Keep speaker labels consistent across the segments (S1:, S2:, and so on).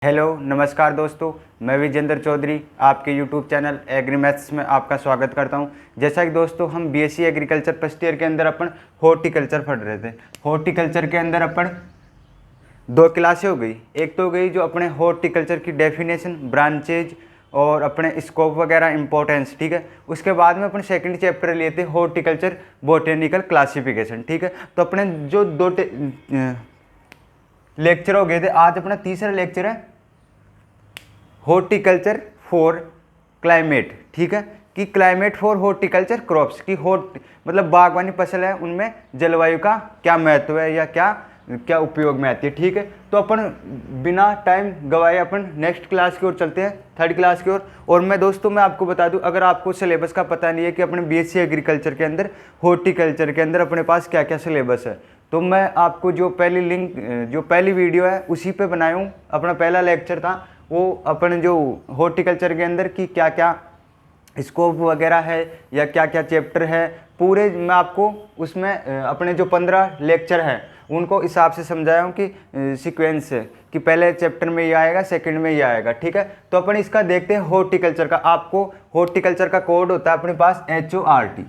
S1: Hello नमस्कार दोस्तों, मैं विजेंद्र चौधरी आपके यूट्यूब चैनल एग्री मैथ्स में आपका स्वागत करता हूं। जैसा कि दोस्तों हम बीएससी एग्रीकल्चर फर्स्ट ईयर के अंदर अपन हॉर्टिकल्चर पढ़ रहे थे। हॉर्टिकल्चर के अंदर अपन दो क्लासें हो गई। एक तो हो गई जो अपने हॉर्टिकल्चर की डेफिनेशन, ब्रांचेज और अपने स्कोप वगैरह इंपॉर्टेंस, ठीक है। उसके बाद में अपन सेकंड चैप्टर लिए थे हॉर्टिकल्चर बोटेनिकल क्लासिफिकेशन, ठीक है। तो अपने जो दो लेक्चर हो गए थे, आज अपना तीसरा लेक्चर है हॉर्टिकल्चर फॉर क्लाइमेट, ठीक है। कि क्लाइमेट फॉर हॉर्टिकल्चर क्रॉप्स की मतलब बागवानी फसल है, उनमें जलवायु का क्या महत्व है या क्या क्या उपयोग में आती है, ठीक है। तो अपन बिना टाइम गवाए अपन नेक्स्ट क्लास की ओर चलते हैं, थर्ड क्लास की ओर। और मैं दोस्तों मैं आपको बता दूं, अगर आपको सिलेबस का पता नहीं है कि अपने बीएससी एग्रीकल्चर के अंदर हॉर्टिकल्चर के अंदर अपने पास क्या क्या सिलेबस है, तो मैं आपको जो पहली वीडियो है उसी पे बनाया हूँ। अपना पहला लेक्चर था वो अपन जो हॉर्टिकल्चर के अंदर की क्या क्या स्कोप वगैरह है या क्या क्या चैप्टर है, पूरे मैं आपको उसमें अपने जो 15 लेक्चर हैं उनको हिसाब से समझाया हूँ कि सीक्वेंस से कि पहले चैप्टर में ये आएगा, सेकंड में ये आएगा, ठीक है। तो अपन इसका देखते हैं हॉर्टिकल्चर का। आपको हॉर्टिकल्चर का कोड होता है अपने पास HORT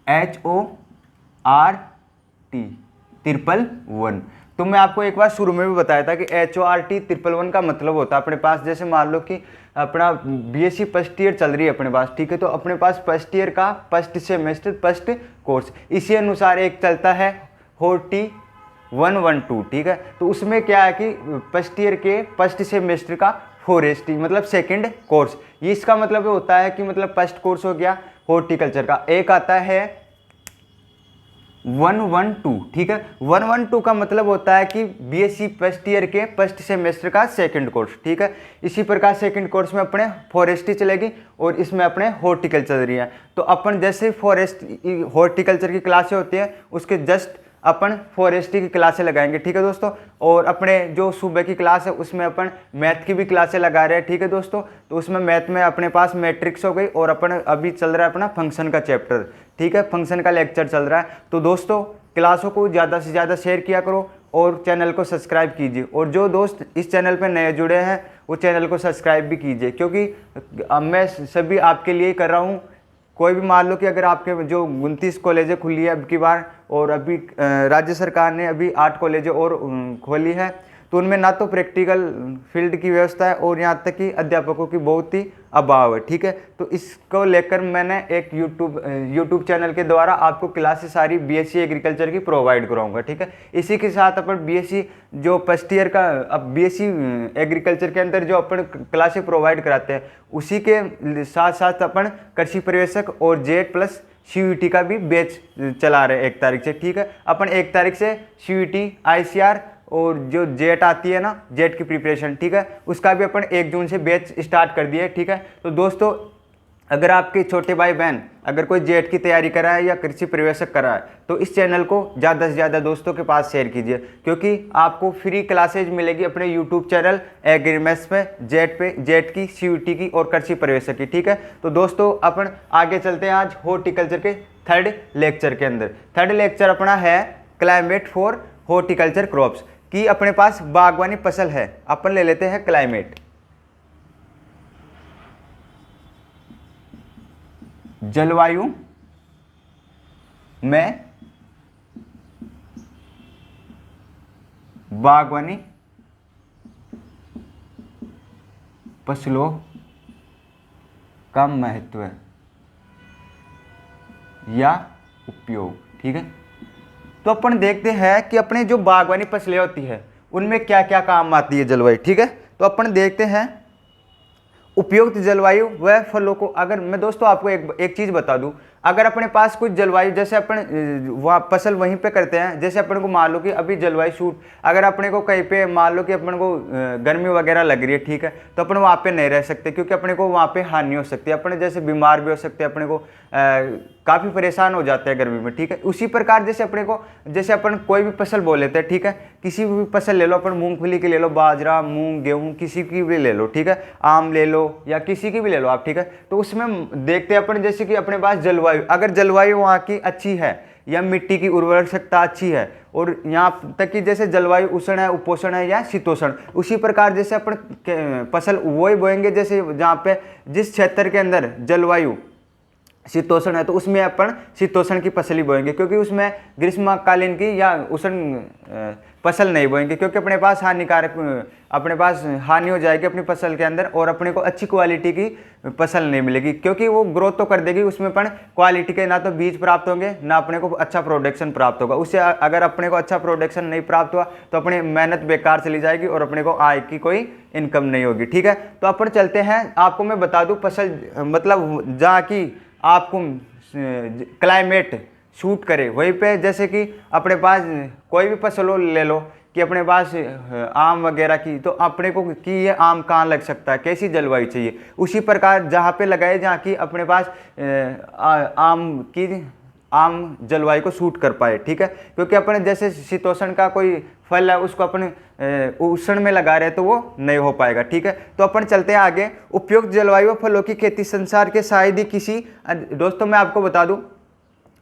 S1: 111। तो मैं आपको एक बार शुरू में भी बताया था कि HORT 111 का मतलब होता है अपने पास, जैसे मान लो कि अपना बीएससी फर्स्ट ईयर चल रही है अपने पास, ठीक है। तो अपने पास फर्स्ट ईयर का फर्स्ट सेमेस्टर फर्स्ट कोर्स, इसी अनुसार एक चलता है हॉर्टी 112, ठीक है। तो उसमें क्या है कि फर्स्ट ईयर के फर्स्ट सेमेस्टर का फॉरेस्ट्री मतलब सेकंड कोर्स, ये इसका मतलब होता है कि मतलब फर्स्ट कोर्स हो गया हॉर्टिकल्चर का। एक आता है 112, ठीक है। 112 का मतलब होता है कि बीएससी फर्स्ट ईयर के फर्स्ट सेमेस्टर का सेकंड कोर्स, ठीक है। इसी प्रकार सेकंड कोर्स में अपने फॉरेस्ट्री चलेगी और इसमें अपने हॉर्टिकल्चर चल रही है। तो अपन जैसे हॉर्टिकल्चर की क्लासें होती हैं उसके जस्ट अपन फॉरेस्ट्री की क्लासें लगाएंगे, ठीक है दोस्तों। और अपने जो सुबह की क्लास है उसमें अपन मैथ की भी क्लासें लगा रहे हैं, ठीक है दोस्तों। तो उसमें मैथ में अपने पास मैट्रिक्स हो गई और अपन अभी चल रहा है अपना फंक्शन का चैप्टर, ठीक है। फंक्शन का लेक्चर चल रहा है। तो दोस्तों क्लासों को ज़्यादा से ज़्यादा शेयर किया करो और चैनल को सब्सक्राइब कीजिए। और जो दोस्त इस चैनल पर नए जुड़े हैं वो चैनल को सब्सक्राइब भी कीजिए, क्योंकि मैं सभी आपके लिए कर रहा हूँ। कोई भी मान लो कि अगर आपके जो 29 कॉलेजें खुली है अब की बार, और अभी राज्य सरकार ने अभी 8 कॉलेजें और खोली है, तो उनमें ना तो प्रैक्टिकल फील्ड की व्यवस्था है और यहाँ तक कि अध्यापकों की बहुत ही अभाव है, ठीक है। तो इसको लेकर मैंने एक यूट्यूब चैनल के द्वारा आपको क्लासेस सारी बीएससी एग्रीकल्चर की प्रोवाइड कराऊंगा, ठीक है। इसी के साथ अपन बीएससी जो फर्स्ट ईयर का अब बीएससी एग्रीकल्चर के अंदर जो अपन क्लासेस प्रोवाइड कराते हैं उसी के साथ साथ अपन कृषि पर्यवेक्षक और जेट प्लस CUET का भी बैच चला रहे हैं 1 तारीख से, ठीक है। अपन 1 तारीख से CUET ICR और जो जेट आती है ना, जेट की प्रिपरेशन, ठीक है, उसका भी अपन 1 जून से बैच स्टार्ट कर दिया है, ठीक है। तो दोस्तों अगर आपके छोटे भाई बहन अगर कोई जेट की तैयारी कर रहा है या कृषि पर्यवेक्षक कर रहा है तो इस चैनल को ज़्यादा से ज़्यादा दोस्तों के पास शेयर कीजिए, क्योंकि आपको फ्री क्लासेज मिलेगी अपने यूट्यूब चैनल एग्री मैथ्स पे जेट की, CUET की और कृषि पर्यवेक्षक की, ठीक है। तो दोस्तों अपन आगे चलते हैं आज हॉर्टिकल्चर के थर्ड लेक्चर के अंदर। थर्ड लेक्चर अपना है क्लाइमेट फॉर हॉर्टिकल्चर क्रॉप्स, कि अपने पास बागवानी फसल है। अपन ले लेते हैं क्लाइमेट, जलवायु में बागवानी फसलों का महत्व या उपयोग, ठीक है। तो अपन देखते हैं कि अपने जो बागवानी फसलें होती है उनमें क्या क्या काम आती है जलवायु, ठीक है। तो अपन देखते हैं उपयुक्त जलवायु व फलों को। अगर मैं दोस्तों आपको एक चीज़ बता दूं, अगर अपने पास कुछ जलवायु जैसे अपन वहाँ फसल वहीं पे करते हैं, जैसे अपन को मान लो कि अभी जलवायु शूट, अगर अपने को कहीं पे मान लो कि अपन को गर्मी वगैरह लग रही है, ठीक है, तो अपन वहाँ पे नहीं रह सकते, क्योंकि अपने को वहाँ पे हानि हो सकती है, अपने जैसे बीमार भी हो सकते हैं, अपने को काफ़ी परेशान हो जाते हैं गर्मी में, ठीक है। उसी प्रकार जैसे अपन कोई भी फसल बो लेते हैं, ठीक है, किसी भी फसल ले लो, अपन मूंगफली की ले लो, बाजरा, मूंग, गेहूँ, किसी की भी ले लो, ठीक है, आम ले लो या किसी की भी ले लो आप, ठीक है। तो उसमें देखते हैं अपन जैसे कि अपने पास जलवायु, अगर जलवायु वहाँ की अच्छी है या मिट्टी की उर्वरक शक्ति अच्छी है, और यहाँ तक कि जैसे जलवायु उष्ण है, उपोष्ण है या शीतोष्ण, उसी प्रकार जैसे अपन फसल वही बोएंगे जैसे जहाँ पे जिस क्षेत्र के अंदर जलवायु शीतोष्ण है तो उसमें अपन शीतोष्ण की फसल ही बोएंगे, क्योंकि उसमें ग्रीष्मकालीन की या उष्ण फसल नहीं बोएंगे, क्योंकि अपने पास हानि हो जाएगी अपनी फसल के अंदर, और अपने को अच्छी क्वालिटी की फसल नहीं मिलेगी, क्योंकि वो ग्रोथ तो कर देगी, उसमें अपन क्वालिटी के ना तो बीज प्राप्त होंगे ना अपने को अच्छा प्रोडक्शन प्राप्त होगा। उससे अगर अपने को अच्छा प्रोडक्शन नहीं प्राप्त हुआ तो अपनी मेहनत बेकार चली जाएगी और अपने को आय की कोई इनकम नहीं होगी। ठीक है, तो अपन चलते हैं, आपको मैं बता दूँ फसल मतलब जहाँ की आपको क्लाइमेट शूट करे वहीं पे, जैसे कि अपने पास कोई भी फसल ले लो कि अपने पास आम वगैरह की, तो अपने को कि ये आम कहाँ लग सकता है, कैसी जलवायु चाहिए, उसी प्रकार जहाँ पे लगाए जहाँ की अपने पास आम जलवायु को सूट कर पाए। ठीक है, क्योंकि अपने जैसे शीतोष्ण का कोई फल है उसको अपन उष्ण में लगा रहे तो वो नहीं हो पाएगा। ठीक है, तो अपन चलते हैं आगे। उपयुक्त जलवायु व फलों की खेती संसार के शायद ही किसी, दोस्तों मैं आपको बता दूं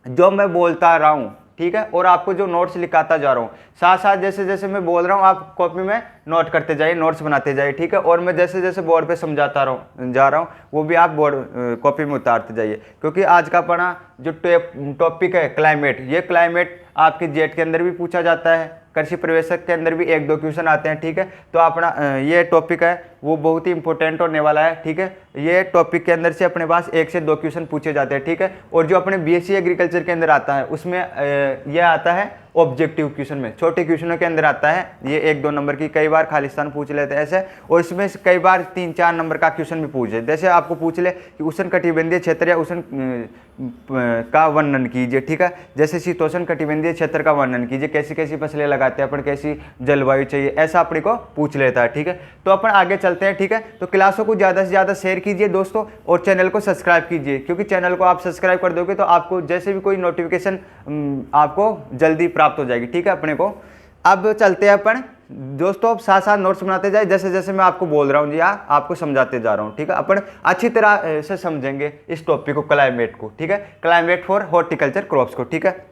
S1: जो मैं बोलता रहा हूँ, ठीक है, और आपको जो नोट्स लिखाता जा रहा हूँ, साथ साथ जैसे जैसे मैं बोल रहा हूँ आप कॉपी में नोट करते जाइए, नोट्स बनाते जाइए। ठीक है, और मैं जैसे जैसे बोर्ड पे समझाता जा रहा हूँ वो भी आप बोर्ड कॉपी में उतारते जाइए, क्योंकि आज का अपना जो टॉपिक है क्लाइमेट, ये क्लाइमेट आपके जेट के अंदर भी पूछा जाता है, कृषि प्रवेशक के अंदर भी 1-2 क्वेश्चन आते हैं। ठीक है, तो अपना ये टॉपिक है वो बहुत ही इंपॉर्टेंट होने वाला है। ठीक है, ये टॉपिक के अंदर से अपने पास 1 से 2 क्वेश्चन पूछे जाते हैं। ठीक है, और जो अपने बीएससी एग्रीकल्चर के अंदर आता है उसमें यह आता है ऑब्जेक्टिव क्वेश्चन में, छोटे क्वेश्चनों के अंदर आता है ये 1-2 नंबर की, कई बार खालिस्तान पूछ लेते हैं ऐसे, और इसमें कई बार 3-4 नंबर का क्वेश्चन भी पूछे, जैसे आपको पूछ ले कि उष्ण कटिबंधीय क्षेत्र या उष्ण का वर्णन कीजिए। ठीक है, जैसे शीतोष्ण कटिबंधीय क्षेत्र का वर्णन कीजिए, कैसी कैसी फसलें लगाते हैं अपन, कैसी जलवायु चाहिए, ऐसा अपने को पूछ लेता है। ठीक है, तो अपन आगे चलते हैं। ठीक है, तो क्लासों को ज़्यादा से ज़्यादा शेयर कीजिए दोस्तों, और चैनल को सब्सक्राइब कीजिए, क्योंकि चैनल को आप सब्सक्राइब कर दोगे तो आपको जैसे भी कोई नोटिफिकेशन आपको जल्दी प्राप्त हो जाएगी। ठीक है, अपने को अब चलते हैं अपन दोस्तों, अब साथ साथ नोट्स बनाते जाए, जैसे जैसे मैं आपको बोल रहा हूँ जी हाँ आपको समझाते जा रहा हूँ। ठीक है, अपन अच्छी तरह से समझेंगे इस टॉपिक को, क्लाइमेट को। ठीक है, क्लाइमेट फॉर हॉर्टिकल्चर क्रॉप्स को। ठीक है,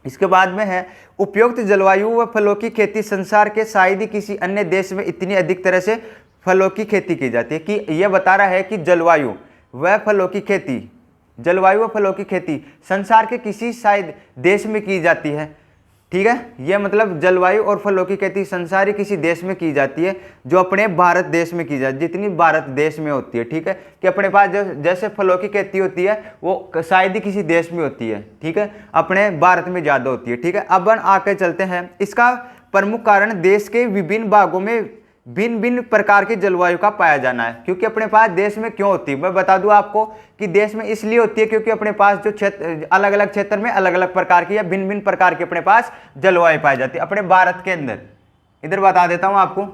S1: इसके बाद में है उपयुक्त जलवायु व फलों की खेती संसार के शायद ही किसी अन्य देश में इतनी अधिक तरह से फलों की खेती की जाती है, कि यह बता रहा है कि जलवायु व फलों की खेती, जलवायु व फलों की खेती संसार के किसी शायद देश में की जाती है। ठीक है, यह मतलब जलवायु और फलों की खेती संसारी किसी देश में की जाती है, जो अपने भारत देश में की जाती है, जितनी भारत देश में होती है। ठीक है, कि अपने पास जैसे फलों की खेती होती है वो शायद ही किसी देश में होती है। ठीक है, अपने भारत में ज़्यादा होती है। ठीक है, अब आके चलते हैं, इसका प्रमुख कारण देश के विभिन्न भागों में भिन्न भिन्न प्रकार की जलवायु का पाया जाना है। क्योंकि अपने पास देश में क्यों होती है, मैं बता दूं आपको कि देश में इसलिए होती है क्योंकि अपने पास जो क्षेत्र अलग अलग क्षेत्र में अलग अलग प्रकार की या भिन्न भिन्न प्रकार की अपने पास जलवायु पाई जाती है। अपने भारत के अंदर इधर बता देता हूं आपको,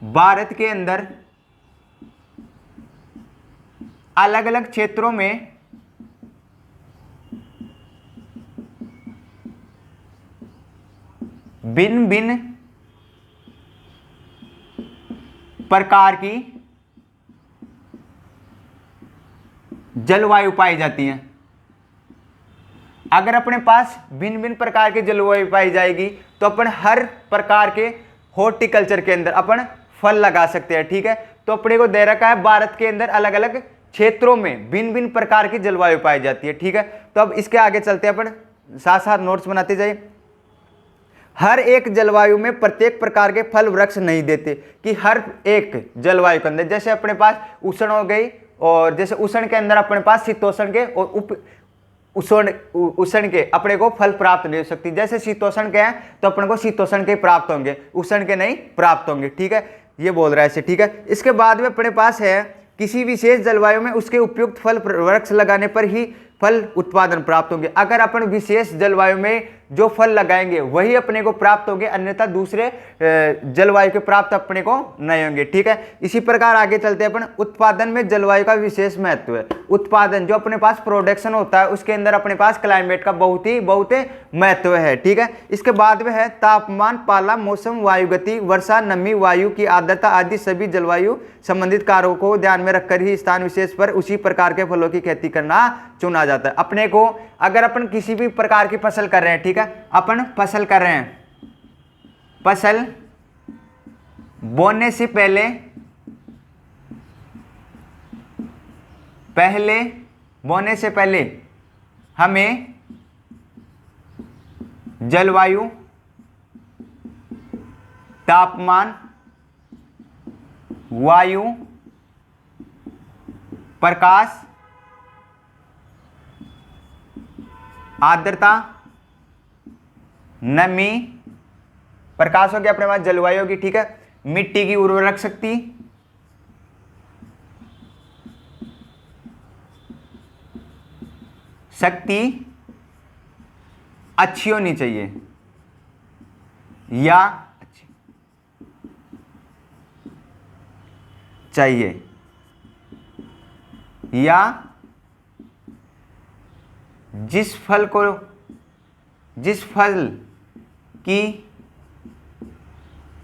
S1: भारत के अंदर अलग अलग क्षेत्रों में भिन्न भिन्न प्रकार की जलवायु पाई जाती है। अगर अपने पास भिन्न भिन्न प्रकार की जलवायु पाई जाएगी तो अपन हर प्रकार के हॉर्टिकल्चर के अंदर अपन फल लगा सकते हैं। ठीक है, तो अपने को दे रखा है भारत के अंदर अलग अलग क्षेत्रों में भिन्न भिन्न प्रकार की जलवायु पाई जाती है। ठीक है, तो अब इसके आगे चलते हैं, अपन साथ साथ नोट्स बनाते जाइए। हर एक जलवायु में प्रत्येक प्रकार के फल वृक्ष नहीं देते, कि हर एक जलवायु के अंदर जैसे अपने पास उष्ण हो गई, और जैसे उष्ण के अंदर अपने पास शीतोष्ण के और उप उष्ण के अपने को फल प्राप्त नहीं हो सकती। जैसे शीतोष्ण के हैं तो अपने को शीतोष्ण के प्राप्त होंगे, उष्ण के नहीं प्राप्त होंगे। ठीक है, ये बोल रहा है ऐसे। ठीक है, इसके बाद में अपने पास है किसी विशेष जलवायु में उसके उपयुक्त फल वृक्ष लगाने पर ही फल उत्पादन प्राप्त होंगे। अगर अपन विशेष जलवायु में जो फल लगाएंगे वही अपने को प्राप्त होंगे, अन्यथा दूसरे जलवायु के प्राप्त अपने को नहीं होंगे। ठीक है, इसी प्रकार आगे चलते हैं अपन। उत्पादन में जलवायु का विशेष महत्व है। उत्पादन जो अपने पास प्रोडक्शन होता है उसके अंदर अपने पास क्लाइमेट का बहुत ही महत्व है। ठीक है, इसके बाद में है तापमान, पाला, मौसम, वायु गति, वर्षा, नमी, वायु की आर्द्रता आदि सभी जलवायु संबंधित कारकों को ध्यान में रखकर ही स्थान विशेष पर उसी प्रकार के फलों की खेती करना चुना जाता है। अपने को अगर अपन किसी भी प्रकार की फसल कर रहे हैं, ठीक है, अपन फसल कर रहे हैं, फसल बोने से पहले बोने से पहले हमें जलवायु, तापमान, वायु, प्रकाश, आर्द्रता, नमी, प्रकाश हो गया अपने पास, जलवायु होगी, ठीक है, मिट्टी की उर्वरक शक्ति अच्छी होनी चाहिए या या जिस फल की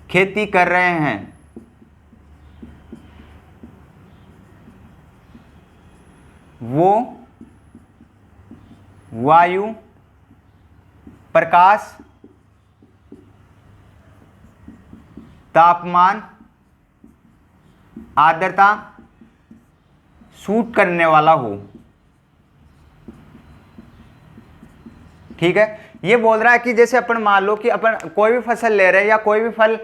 S1: खेती कर रहे हैं वो वायु, प्रकाश, तापमान, आर्द्रता सूट करने वाला हो, ठीक है। ये बोल रहा है कि जैसे अपन मान लो कि अपन कोई भी फसल ले रहे हैं या कोई भी फल,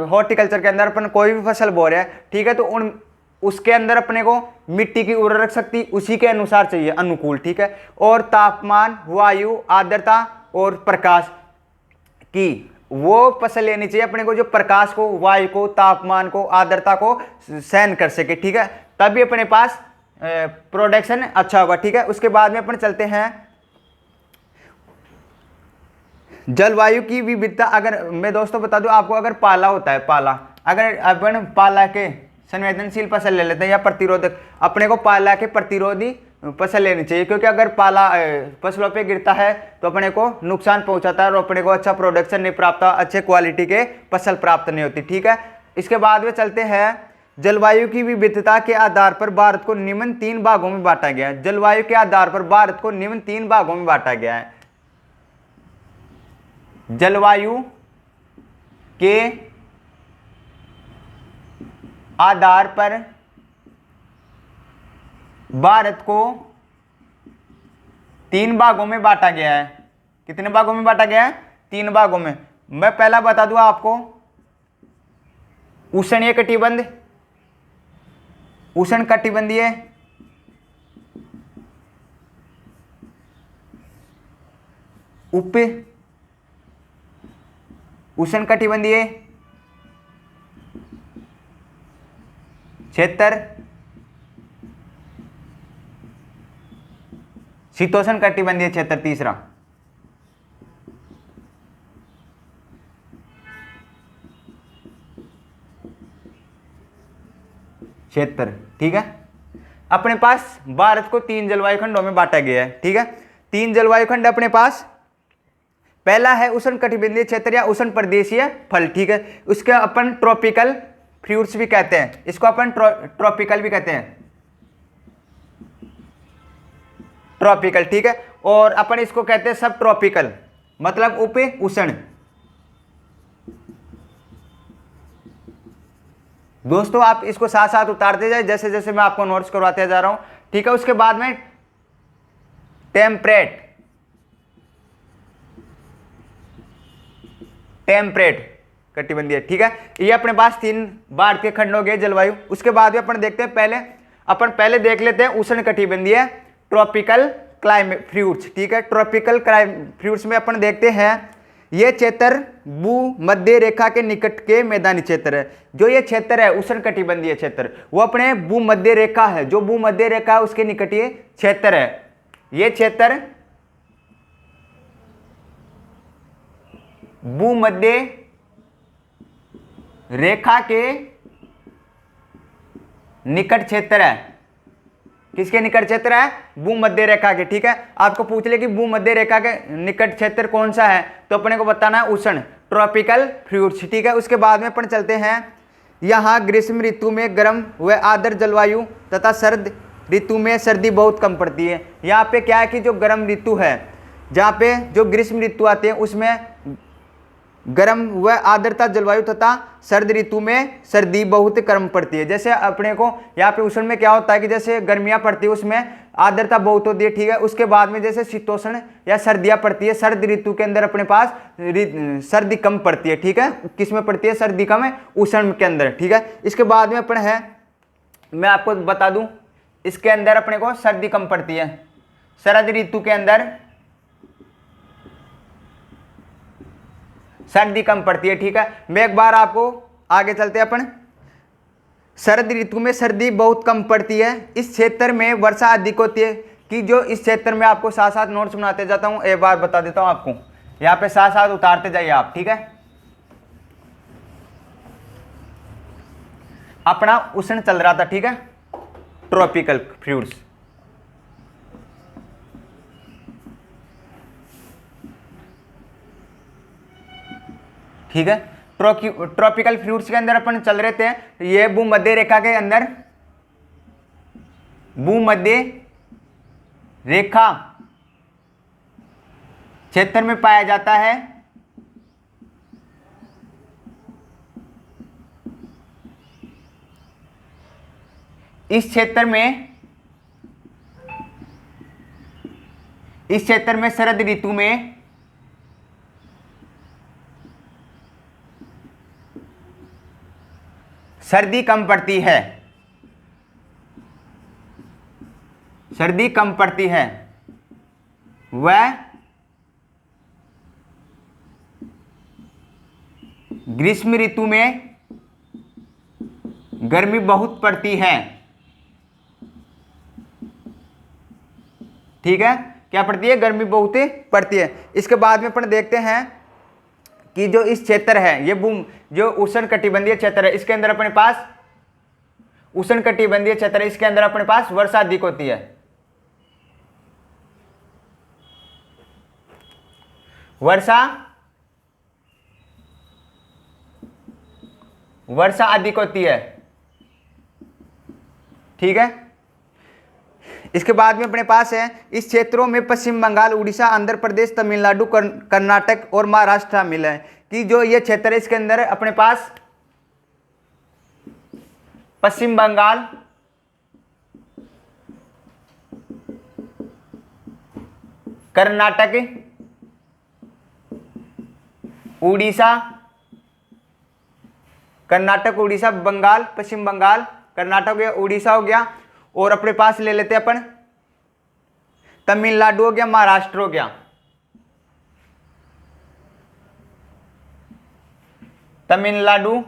S1: हॉर्टिकल्चर के अंदर अपन कोई भी फसल बो रहे हैं, ठीक है, तो उसके अंदर अपने को मिट्टी की उर्वरक शक्ति उसी के अनुसार चाहिए, अनुकूल, ठीक है, और तापमान, वायु, आर्द्रता और प्रकाश की वो फसल लेनी चाहिए अपने को जो प्रकाश को, वायु को, तापमान को, आर्द्रता को सहन कर सके, ठीक है, तभी अपने पास प्रोडक्शन अच्छा होगा, ठीक है। उसके बाद में अपन चलते हैं जलवायु की विविधता। अगर मैं दोस्तों बता दूं आपको, अगर पाला होता है, पाला, अगर अपन पाला के संवेदनशील फसल ले लेते हैं या प्रतिरोधक, अपने को पाला के प्रतिरोधी फसल लेनी चाहिए, क्योंकि अगर पाला फसलों पे गिरता है तो अपने को नुकसान पहुंचाता है और अपने को अच्छा प्रोडक्शन नहीं प्राप्त, अच्छे क्वालिटी के फसल प्राप्त नहीं होती, ठीक है। इसके बाद में चलते हैं जलवायु की विविधता के आधार पर भारत को निम्न 3 भागों में बांटा गया है। जलवायु के आधार पर भारत को निम्न 3 भागों में बांटा गया है। जलवायु के आधार पर भारत को 3 भागों में बांटा गया है। कितने भागों में बांटा गया है? 3 भागों में। मैं पहला बता दूं आपको, उष्णीय कटिबंध, उष्ण कटिबंधीय, उप उष्ण कटिबंधीय क्षेत्र, शीतोष्ण कटिबंधीय क्षेत्र तीसरा। क्षेत्र, ठीक है। अपने पास भारत को 3 जलवायु खंडों में बांटा गया है, ठीक है। 3 जलवायु खंड अपने पास, पहला है उष्ण कटिबंधीय क्षेत्र या उष्ण प्रदेशीय फल, ठीक है। उसके अपन ट्रॉपिकल फ्रूट्स भी कहते हैं, इसको अपन ट्रॉपिकल भी कहते हैं, ट्रॉपिकल, ठीक है। और अपन इसको कहते हैं सब ट्रॉपिकल, मतलब उप उष्ण। दोस्तों आप इसको साथ साथ उतारते जाए जैसे जैसे मैं आपको नोट्स करवाते जा रहा हूं, ठीक है। उसके बाद में टेम्परेट कटिबंधीय, ठीक है। ये अपने पास 3 भारत के खंड हो गए जलवायु। उसके बाद में अपन देखते हैं, अपन पहले देख लेते हैं उष्ण कटिबंधीय ट्रॉपिकल क्लाइमेट फ्रूट्स, ठीक है। ट्रॉपिकल फ्रूट्स में अपन देखते हैं ये क्षेत्र भूमध्य रेखा के निकट के मैदानी क्षेत्र है। जो ये क्षेत्र है उष्ण कटिबंधीय क्षेत्र, वो अपने भूमध्य रेखा है, जो भूमध्य रेखा है उसके निकट ये क्षेत्र है। ये क्षेत्र भूमध्य रेखा के निकट क्षेत्र है। किसके निकट क्षेत्र है? भूमध्य रेखा के, ठीक है। आपको पूछ ले कि भूमध्य रेखा के निकट क्षेत्र कौन सा है, तो अपने को बताना है उष्ण ट्रॉपिकल फ्रूट्स, ठीक है। उसके बाद में अपन चलते हैं, यहाँ ग्रीष्म ऋतु में गर्म व आर्द्र जलवायु तथा शरद ऋतु में सर्दी बहुत कम पड़ती है। यहाँ पे क्या है कि जो गर्म ऋतु है, जहाँ पे जो ग्रीष्म ऋतु आते हैं उसमें गर्म व आर्द्रता जलवायु तथा सर्द ऋतु में सर्दी बहुत कम पड़ती है। जैसे अपने को यहाँ पे उष्ण में क्या होता है कि जैसे गर्मियाँ पड़ती है उसमें आर्द्रता बहुत होती है, ठीक है। उसके बाद में जैसे शीतोष्ण या सर्दियाँ पड़ती है, सर्द ऋतु के अंदर अपने पास सर्दी कम पड़ती है, ठीक है। किस में पड़ती है? सर्दी कम है उष्ण के अंदर, ठीक है। इसके बाद में अपने है, मैं आपको बता दूं, इसके अंदर अपने को सर्दी कम पड़ती है। शरद ऋतु के अंदर सर्दी कम पड़ती है, ठीक है। मैं एक बार आपको आगे चलते हैं अपन। शरद ऋतु में सर्दी बहुत कम पड़ती है। इस क्षेत्र में वर्षा अधिक होती है। कि जो इस क्षेत्र में आपको साथ साथ नोट्स बनाते जाता हूं, एक बार बता देता हूं आपको, यहाँ पे साथ साथ उतारते जाइए आप, ठीक है। अपना उष्ण चल रहा था, ठीक है, ट्रॉपिकल फ्रूट्स, ठीक है। ट्रॉपिकल फ्रूट्स के अंदर अपन चल रहे थे। ये भूमध्य रेखा के अंदर, भूमध्य रेखा क्षेत्र में पाया जाता है। इस क्षेत्र में शरद ऋतु में सर्दी कम पड़ती है, सर्दी कम पड़ती है। वह ग्रीष्म ऋतु में गर्मी बहुत पड़ती है, ठीक है। क्या पड़ती है? गर्मी बहुत पड़ती है। इसके बाद में अपन देखते हैं कि जो इस क्षेत्र है, ये जो उष्ण कटिबंधीय क्षेत्र है, इसके अंदर अपने पास उष्ण कटिबंधीय क्षेत्र है, इसके अंदर अपने पास वर्षा अधिक होती है। वर्षा अधिक होती है, ठीक है। इसके बाद में अपने पास है, इस क्षेत्रों में पश्चिम बंगाल, उड़ीसा, आंध्र प्रदेश, तमिलनाडु, कर्नाटक और महाराष्ट्र शामिल है। कि जो ये क्षेत्र है इसके अंदर अपने पास पश्चिम बंगाल, कर्नाटक, उड़ीसा, कर्नाटक, उड़ीसा, बंगाल, पश्चिम बंगाल, कर्नाटक हो गया, उड़ीसा हो गया, और अपने पास ले लेते हैं अपन तमिलनाडु हो गया, महाराष्ट्र हो गया, तमिलनाडु,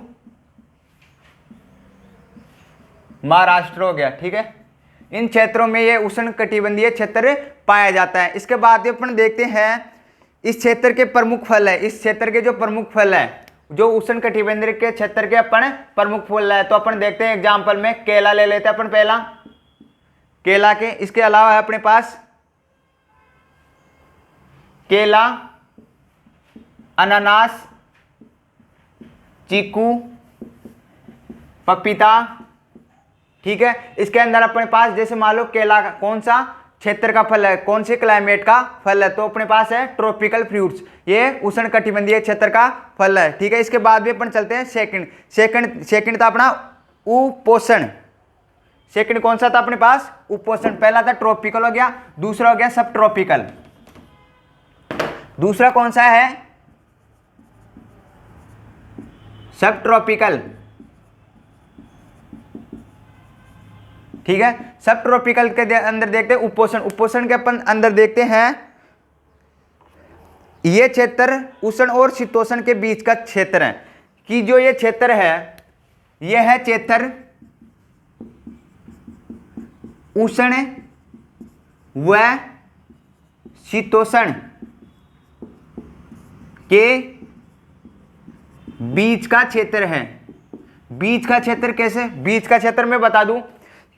S1: महाराष्ट्र हो गया, ठीक है। इन क्षेत्रों में ये उष्ण कटिबंधीय क्षेत्र पाया जाता है। इसके बाद अपन देखते हैं इस क्षेत्र के प्रमुख फल है, इस क्षेत्र के जो प्रमुख फल है, जो उष्ण कटिबंधीय के क्षेत्र के अपन प्रमुख फल है, तो अपन देखते हैं एग्जाम्पल में केला ले लेते हैं अपन पहला, केला के। इसके अलावा है अपने पास केला, अनानास, चीकू, पपीता, ठीक है। इसके अंदर अपने पास जैसे मान लो केला कौन सा क्षेत्र का फल है, कौन से क्लाइमेट का फल है, तो अपने पास है ट्रॉपिकल फ्रूट्स, ये उष्ण कटिबंधीय क्षेत्र का फल है, ठीक है। इसके बाद भी अपन चलते हैं सेकंड था अपना उपोषण। सेकंड कौन सा था अपने पास? उपोषण। पहला था ट्रॉपिकल हो गया, दूसरा हो गया सब ट्रॉपिकल। दूसरा कौन सा है? सब ट्रॉपिकल, ठीक है। सब ट्रॉपिकल के अंदर देखते हैं उपोषण। उपोषण के अपन अंदर देखते हैं ये क्षेत्र उष्ण और शीतोष्ण के बीच का क्षेत्र है। कि जो ये क्षेत्र है, यह है क्षेत्र उष्ण व शीतोष्ण के बीच का क्षेत्र है। बीच का क्षेत्र कैसे? बीच का क्षेत्र मैं बता दूं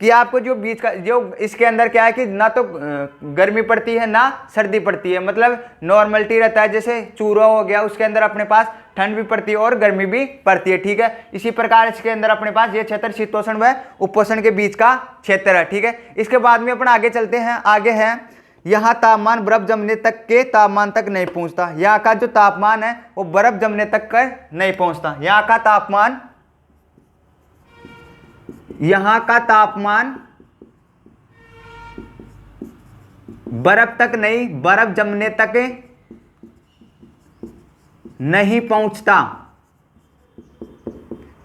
S1: कि आपको जो बीच का, जो इसके अंदर क्या है कि ना तो गर्मी पड़ती है ना सर्दी पड़ती है, मतलब नॉर्मलिटी रहता है। जैसे चूरा हो गया, उसके अंदर अपने पास ठंड भी पड़ती है और गर्मी भी पड़ती है, ठीक है। इसी प्रकार इसके अंदर अपने पास ये क्षेत्र शीतोष्ण व उपोष्ण के बीच का क्षेत्र है, ठीक है। इसके बाद में अपन आगे चलते हैं। आगे है यहाँ तापमान बर्फ जमने तक के तापमान तक नहीं पहुंचता। यहाँ का जो तापमान है वो बर्फ जमने तक का नहीं पहुंचता। यहाँ का तापमान बर्फ तक नहीं, बर्फ जमने तक नहीं पहुंचता।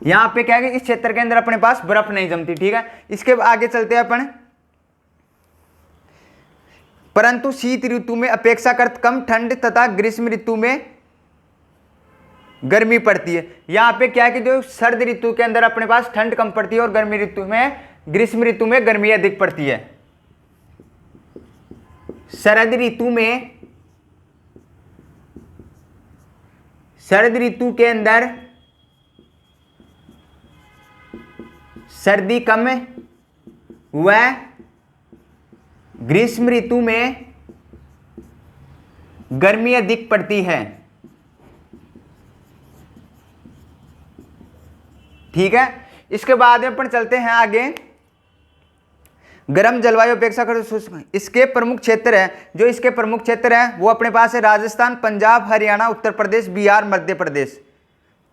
S1: यहां पे क्या है कि इस क्षेत्र के अंदर अपने पास बर्फ नहीं जमती, ठीक है। इसके आगे चलते हैं अपन। परंतु शीत ऋतु में अपेक्षाकृत कम ठंड तथा ग्रीष्म ऋतु में गर्मी पड़ती है। यहां पे क्या है कि जो सर्द ऋतु के अंदर अपने पास ठंड कम पड़ती है और ग्रीष्म ऋतु में गर्मी अधिक पड़ती है। शरद ऋतु के अंदर सर्दी कम व ग्रीष्म ऋतु में गर्मी अधिक पड़ती है, ठीक है। इसके बाद में अपन चलते हैं आगे। गर्म जलवायु अपेक्षा कर इसके प्रमुख क्षेत्र है, जो इसके प्रमुख क्षेत्र है वो अपने पास है राजस्थान, पंजाब, हरियाणा, उत्तर प्रदेश, बिहार, मध्य प्रदेश,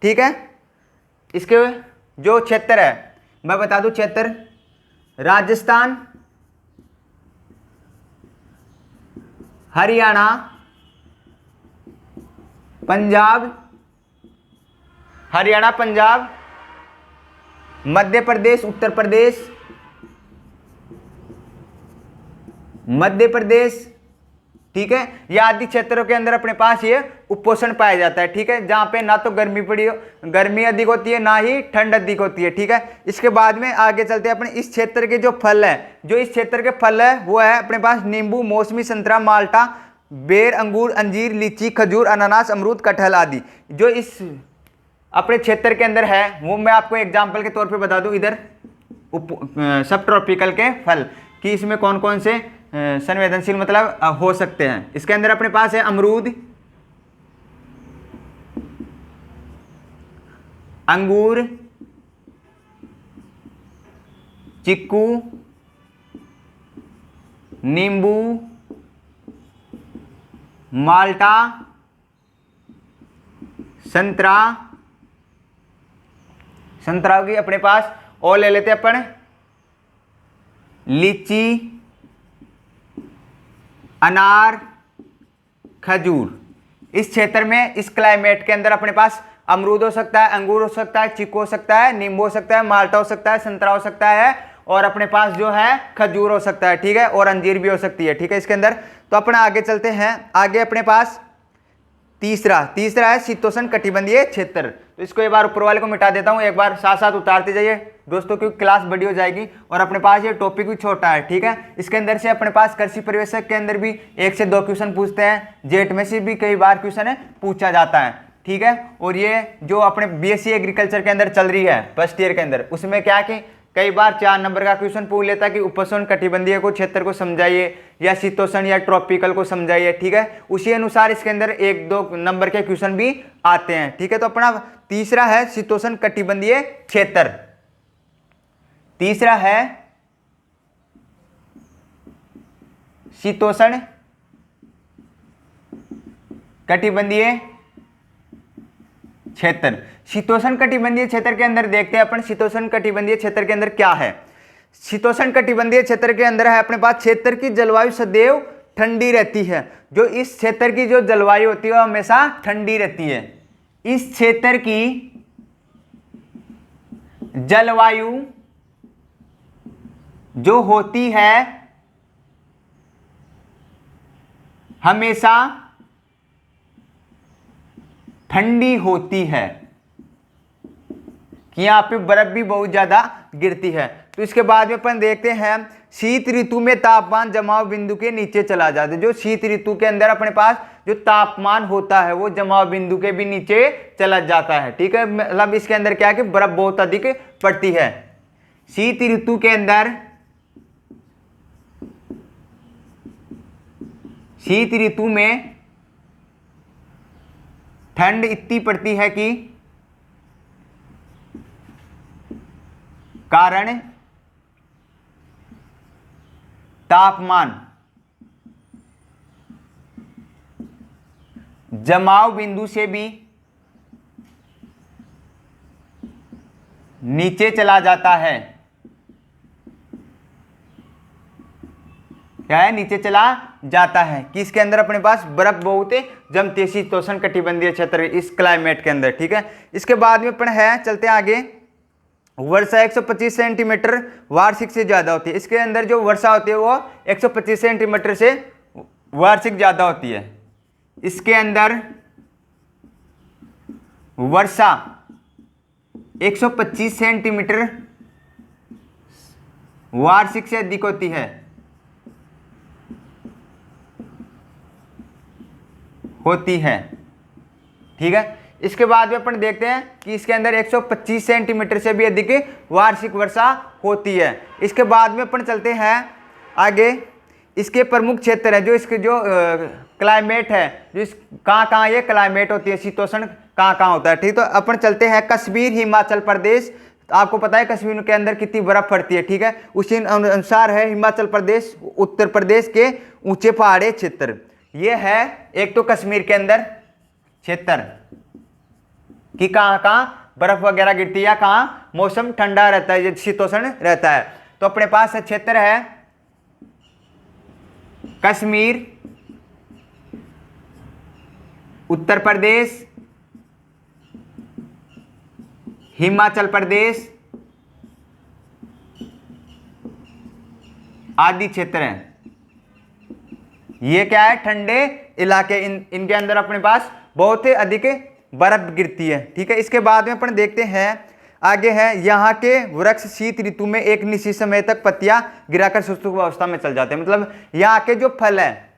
S1: ठीक है। इसके जो क्षेत्र है मैं बता दूं, क्षेत्र राजस्थान, हरियाणा, पंजाब, मध्य प्रदेश, उत्तर प्रदेश, मध्य प्रदेश, ठीक है। ये आदि क्षेत्रों के अंदर अपने पास ये उपोष्ण पाया जाता है, ठीक है, जहां पे ना तो गर्मी अधिक होती है ना ही ठंड अधिक होती है, ठीक है। इसके बाद में आगे चलते हैं अपने इस क्षेत्र के जो फल है, जो इस क्षेत्र के फल है वो है अपने पास नींबू, मौसमी, संतरा, माल्टा, बेर, अंगूर, अंजीर, लीची, खजूर, अनानास, अमरूद, कटहल आदि। जो इस अपने क्षेत्र के अंदर है वो मैं आपको एग्जाम्पल के तौर पे बता दूं इधर सब ट्रॉपिकल के फल कि इसमें कौन कौन से संवेदनशील मतलब हो सकते हैं। इसके अंदर अपने पास है अमरूद, अंगूर, चिक्कू, नींबू, माल्टा, संतरा की अपने पास और ले लेते अपन लीची, अनार, खजूर। इस क्षेत्र में इस क्लाइमेट के अंदर अपने पास अमरूद हो सकता है, अंगूर हो सकता है, चीकू हो सकता है, नींबू हो सकता है, माल्टा हो सकता है, संतरा हो सकता है और अपने पास जो है खजूर हो सकता है, ठीक है, और अंजीर भी हो सकती है, ठीक है। इसके अंदर तो अपने आगे चलते हैं। आगे अपने पास तीसरा है शीतोष्ण कटिबंधीय क्षेत्र। तो इसको एक बार ऊपर वाले को मिटा देता हूं, एक बार साथ साथ उतारते जाइए दोस्तों, क्योंकि क्लास बड़ी हो जाएगी और अपने पास ये टॉपिक भी छोटा है, ठीक है। इसके अंदर से अपने पास कृषि पर्यवेक्षक के अंदर भी 1 से 2 क्वेश्चन पूछते हैं, जेट में से भी कई बार क्वेश्चन है पूछा जाता है, ठीक है। और ये जो अपने बीएससी एग्रीकल्चर के अंदर चल रही है फर्स्ट ईयर के अंदर, उसमें क्या कि कई बार 4 नंबर का क्वेश्चन पूछ लेता है कि उपोष्ण कटिबंधीय को क्षेत्र को समझाइए या शीतोष्ण या ट्रॉपिकल को समझाइए, ठीक है। उसी अनुसार इसके अंदर 1-2 नंबर के क्वेश्चन भी आते हैं, ठीक है। तो अपना तीसरा है शीतोष्ण कटिबंधीय क्षेत्र। तीसरा है शीतोष्ण कटिबंधीय क्षेत्र। शीतोष्ण कटिबंधीय क्षेत्र के अंदर देखते हैं अपन शीतोष्ण कटिबंधीय क्षेत्र के अंदर क्या है। शीतोष्ण कटिबंधीय क्षेत्र के अंदर है अपने पास क्षेत्र की जलवायु सदैव ठंडी रहती है। जो इस क्षेत्र की जो जलवायु होती है वो हमेशा ठंडी रहती है। इस क्षेत्र की जलवायु जो होती है हमेशा ठंडी होती है, कि यहां पे बर्फ भी बहुत ज्यादा गिरती है। तो इसके बाद में अपन देखते हैं शीत ऋतु में तापमान जमाव बिंदु के नीचे चला जाता है। जो शीत ऋतु के अंदर अपने पास जो तापमान होता है वो जमाव बिंदु के भी नीचे चला जाता है, ठीक है। मतलब इसके अंदर क्या है कि बर्फ बहुत अधिक पड़ती है। शीत ऋतु के अंदर शीत ऋतु में ठंड इतनी पड़ती है कि कारण तापमान जमाव बिंदु से भी नीचे चला जाता है। क्या है? नीचे चला जाता है। कि इसके अंदर अपने पास बर्फ बहुत जमती है, शीतोष्ण कटिबंधीय क्षेत्र इस क्लाइमेट के अंदर। ठीक है, इसके बाद में अपन है चलते हैं आगे। वर्षा 125 सेंटीमीटर वार्षिक से ज्यादा होती है। इसके अंदर जो वर्षा होती है वो 125 सेंटीमीटर से वार्षिक ज्यादा होती है। इसके अंदर वर्षा 125 सेंटीमीटर वार्षिक से अधिक होती है। ठीक है, इसके बाद में अपन देखते हैं कि इसके अंदर 125 सेंटीमीटर से भी अधिक वार्षिक वर्षा होती है। इसके बाद में अपन चलते हैं आगे। इसके प्रमुख क्षेत्र है, जो इसके जो क्लाइमेट है, जो इस कहाँ ये क्लाइमेट होती है, शीतोष्ण कहाँ होता है। ठीक, तो अपन चलते हैं कश्मीर, हिमाचल प्रदेश। आपको पता है कश्मीर के अंदर कितनी बर्फ पड़ती है। ठीक है, उसी अनुसार है हिमाचल प्रदेश, उत्तर प्रदेश के ऊंचे पहाड़ी क्षेत्र। ये है एक तो कश्मीर के अंदर क्षेत्र कि कहाँ बर्फ वगैरह गिरती है, या कहाँ मौसम ठंडा रहता है, शीतोष्ण रहता है। तो अपने पास क्षेत्र है कश्मीर, उत्तर प्रदेश, हिमाचल प्रदेश आदि क्षेत्र हैं। ये क्या है? ठंडे इलाके। इनके अंदर अपने पास बहुत ही अधिक बर्फ गिरती है। ठीक है, इसके बाद में अपन देखते हैं आगे है। यहाँ के वृक्ष शीत ऋतु में एक निश्चित समय तक पत्तियां गिराकर शुष्क अवस्था में चल जाते हैं। मतलब यहाँ के जो फल है,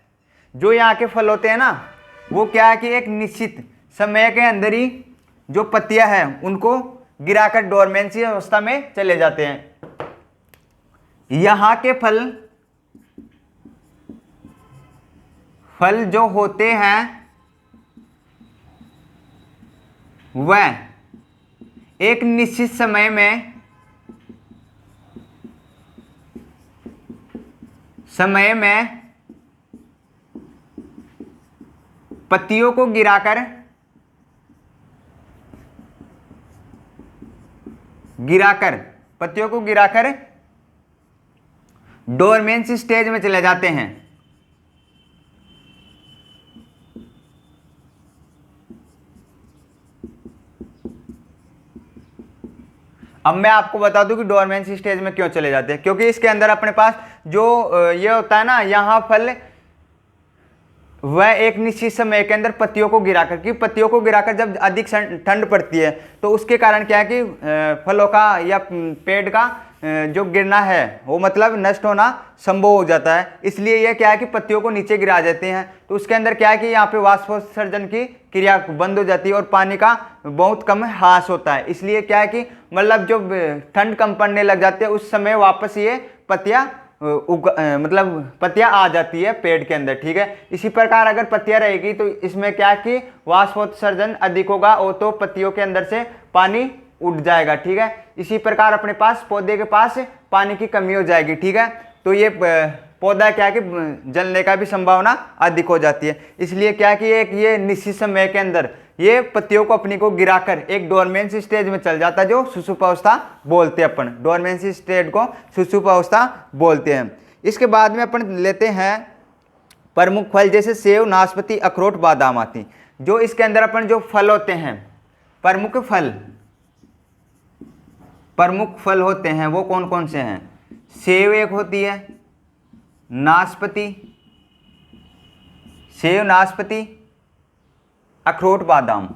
S1: जो यहाँ के फल होते हैं ना, वो क्या है कि एक निश्चित समय के अंदर ही जो पत्तियां हैं उनको गिराकर डोरमेंसी अवस्था में चले जाते हैं। यहाँ के फल जो होते हैं वह एक निश्चित समय में पत्तियों को गिराकर डोरमेंसी स्टेज में चले जाते हैं। अब मैं आपको बता दूं कि डोरमेंसी स्टेज में क्यों चले जाते हैं। क्योंकि इसके अंदर अपने पास जो ये होता है ना, यहाँ फल वह एक निश्चित समय के अंदर पत्तियों को गिराकर जब अधिक ठंड पड़ती है तो उसके कारण क्या है कि फलों का या पेड़ का जो गिरना है वो मतलब नष्ट होना संभव हो जाता है। इसलिए यह क्या है कि पत्तियों को नीचे गिरा देते हैं। तो उसके अंदर क्या है कि यहाँ पे वाष्पोत्सर्जन की क्रिया बंद हो जाती है और पानी का बहुत कम ह्रास होता है। इसलिए क्या है कि मतलब जो ठंड कम पड़ने लग जाती है उस समय वापस ये पत्तियाँ पत्तियां आ जाती है पेड़ के अंदर। ठीक है, इसी प्रकार अगर पत्तियां रहेगी तो इसमें क्या कि वाष्पोत्सर्जन अधिक होगा और तो पत्तियों के अंदर से पानी उठ जाएगा। ठीक है, इसी प्रकार अपने पास पौधे के पास पानी की कमी हो जाएगी। ठीक है, तो ये पौधा क्या कि जलने का भी संभावना अधिक हो जाती है। इसलिए क्या कि एक ये निश्चित समय के अंदर ये पत्तियों को अपनी को गिराकर एक डोरमेंसी स्टेज में चल जाता है, जो सुषुप्तावस्था बोलते हैं अपन। डोरमेंसी स्टेज को सुषुप्तावस्था बोलते हैं। इसके बाद में अपन लेते हैं प्रमुख फल, जैसे सेव, नाशपाती, अखरोट, बादाम आदि। जो इसके अंदर अपन जो फल होते हैं, प्रमुख फल होते हैं वो कौन कौन से हैं? सेव एक होती है, नाशपाती, अखरोट, बादाम।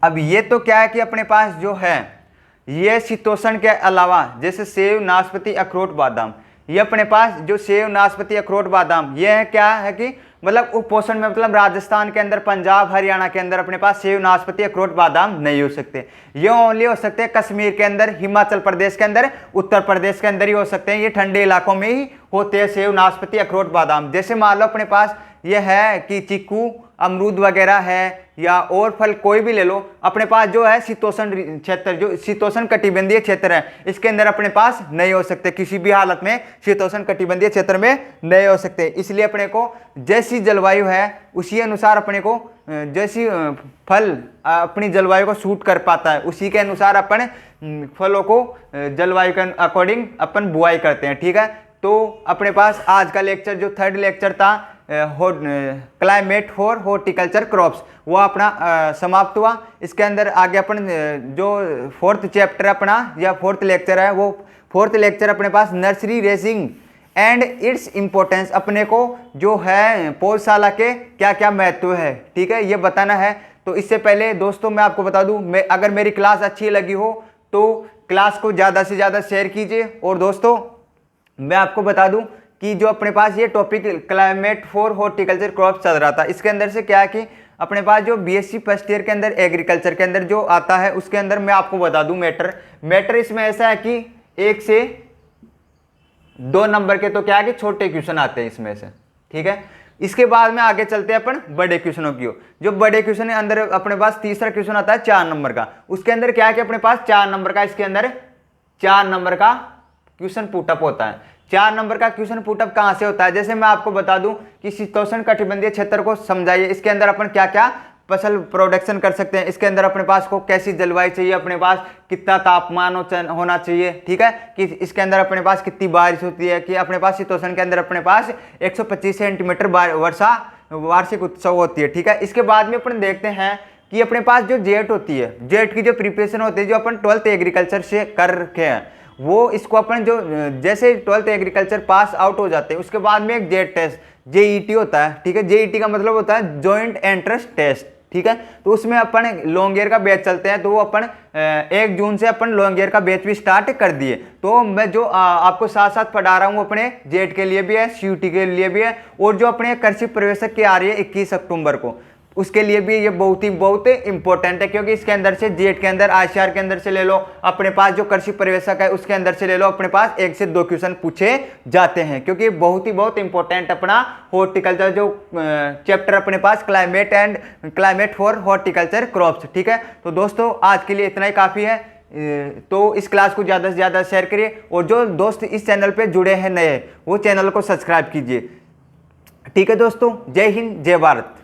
S1: अब ये तो क्या है कि अपने पास जो है ये शीतोष्ण के अलावा, जैसे सेव, नाशपाती, अखरोट, बादाम, ये अपने पास जो सेव, नाशपाती, अखरोट, बादाम ये है क्या है कि मतलब कुपोषण में मतलब राजस्थान के अंदर, पंजाब, हरियाणा के अंदर अपने पास सेब, नाशपाती, अखरोट, बादाम नहीं हो सकते। ये ओनली हो सकते हैं कश्मीर के अंदर, हिमाचल प्रदेश के अंदर, उत्तर प्रदेश के अंदर ही हो सकते हैं। ये ठंडे इलाकों में ही होते हैं सेब, नाशपाती, अखरोट, बादाम। जैसे मान लो अपने पास ये है कि चीकू, अमरूद वगैरह है, या और फल कोई भी ले लो, अपने पास जो है शीतोष्ण क्षेत्र, जो शीतोष्ण कटिबंधीय क्षेत्र है, इसके अंदर अपने पास नहीं हो सकते, किसी भी हालत में शीतोष्ण कटिबंधीय क्षेत्र में नहीं हो सकते। इसलिए अपने को जैसी जलवायु है उसी अनुसार अपने को जैसी फल अपनी जलवायु को सूट कर पाता है, उसी के अनुसार अपन फलों को जलवायु के अकॉर्डिंग अपन बुआई करते हैं। ठीक है, तो अपने पास आज का लेक्चर जो थर्ड लेक्चर था क्लाइमेट फॉर हॉर्टिकल्चर क्रॉप्स, वो अपना समाप्त हुआ। इसके अंदर आगे अपन जो फोर्थ चैप्टर अपना या फोर्थ लेक्चर है, वो फोर्थ लेक्चर अपने पास nursery raising and its importance, अपने को जो है पौधशाला के क्या क्या महत्व है, ठीक है, ये बताना है। तो इससे पहले दोस्तों मैं आपको बता दूं, अगर मेरी क्लास अच्छी लगी हो तो क्लास को ज़्यादा से ज़्यादा शेयर कीजिए। और दोस्तों मैं आपको बता दूं कि जो अपने पास ये topic climate for horticulture crop चल रहा था, इसके अंदर से क्या है कि अपने पास जो बीएससी फर्स्ट ईयर के अंदर एग्रीकल्चर के अंदर जो आता है, उसके अंदर मैं आपको बता दूं मैटर इसमें ऐसा है कि 1 से 2 नंबर के तो क्या है कि छोटे क्वेश्चन आते हैं इसमें से। ठीक है, इसके बाद में आगे चलते हैं अपन बड़े क्वेश्चनों की ओर। जो बड़े क्वेश्चन है अंदर अपने पास तीसरा क्वेश्चन आता है 4 नंबर का, उसके अंदर क्या है कि अपने पास 4 नंबर का, इसके अंदर 4 नंबर का क्वेश्चन पुटअप होता है। 4 नंबर का क्वेश्चन पुटअप कहां से होता है, जैसे मैं आपको बता दूं कि शीतोष्ण कटिबंधीय क्षेत्र को समझाइए, इसके अंदर अपन क्या क्या फसल प्रोडक्शन कर सकते हैं, इसके अंदर अपने पास को कैसी जलवायु चाहिए, अपने पास कितना तापमान होना चाहिए, ठीक है, कि इसके अंदर अपने पास कितनी बारिश होती है, कि अपने पास शीतोष्ण के अंदर अपने पास 125 सेंटीमीटर वर्षा वार्षिक उत्सव होती है। ठीक है, इसके बाद में अपन देखते हैं कि अपने पास जो जेट होती है, जेट की जो प्रिपरेशन होती है, जो अपन 12th एग्रीकल्चर से कर रखे हैं, वो इसको अपन जो जैसे 12th एग्रीकल्चर पास आउट हो जाते हैं, उसके बाद में एक जेट टेस्ट जेईटी होता है। ठीक है, जेईटी का मतलब होता है जॉइंट एंट्रेंस टेस्ट। ठीक है, तो उसमें अपन लॉन्ग ईयर का बैच चलते हैं, तो वो अपन 1 जून से अपन लॉन्ग ईयर का बैच भी स्टार्ट कर दिए। तो मैं जो आपको साथ साथ पढ़ा रहा हूँ, अपने जेट के लिए भी है, सीयूटी के लिए भी है, और जो अपने कृषि प्रवेशक की आ रही है 21 अक्टूबर को, उसके लिए भी ये बहुत इंपॉर्टेंट है, क्योंकि इसके अंदर से जेट के अंदर आईसीआर के अंदर से ले लो, अपने पास जो कृषि प्रवेशक है उसके अंदर से ले लो, अपने पास 1 से 2 क्वेश्चन पूछे जाते हैं, क्योंकि बहुत इंपॉर्टेंट अपना हॉर्टिकल्चर जो चैप्टर अपने पास क्लाइमेट फॉर हॉर्टिकल्चर क्रॉप्स। ठीक है, तो दोस्तों आज के लिए इतना ही काफ़ी है। तो इस क्लास को ज़्यादा से ज़्यादा शेयर करिए, और जो दोस्त इस चैनल पर जुड़े हैं नए, वो चैनल को सब्सक्राइब कीजिए। ठीक है दोस्तों, जय हिंद, जय भारत।